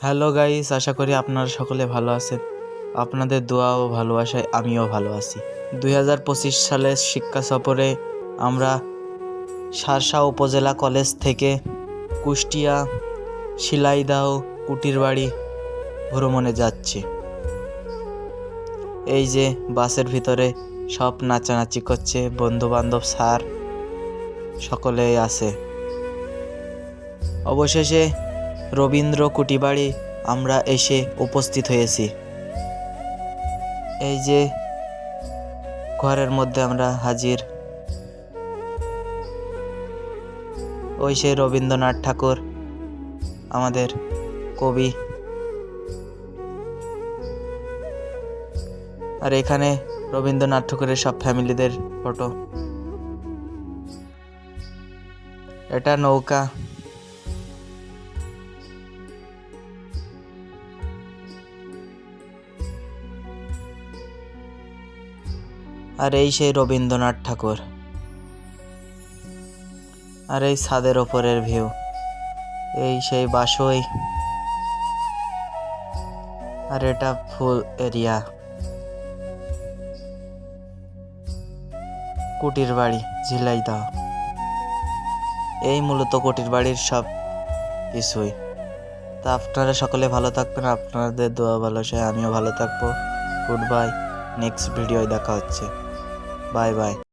Hello guys, আশা করি আপনারা সকলে ভালো আছেন। আপনাদের দোয়া ও ভালোবাসায় আমিও ভালো আছি। 2025 সালের শিক্ষা সফরে আমরা শার্শা উপজেলা কলেজ থেকে কুষ্টিয়া শিলাইদহ কুটির বাড়ি ভ্রমণে যাচ্ছি। এই যে বাসের ভিতরে সব নাচানাচি করছে, বন্ধু বান্ধব স্যার সকলেই আছে। অবশেষে রবীন্দ্র কুটিবাড়ি আমরা এসে উপস্থিত হয়েছি। এই যে ঘরের মধ্যে আমরা হাজির। ওই সেই রবীন্দ্রনাথ ঠাকুর, আমাদের কবি। আর এখানে রবীন্দ্রনাথ ঠাকুরের সব ফ্যামিলিদের ফটো। এটা নৌকা। আর এই সেই রবীন্দ্রনাথ ঠাকুর। আর এই ছাদের ওপরের ভিউ। এই সেই বাসই। আর এটা ফুল এরিয়া। কুটির বাড়ি ঝিলাইদহ। এই মূলত কুটির বাড়ির সব কিছুই। তা আপনারা সকলে ভালো থাকবেন, আপনাদের দোয়া ভালোবাসায় আমিও ভালো থাকবো। গুড বাই, নেক্সট ভিডিওয় দেখা হচ্ছে। Bye bye.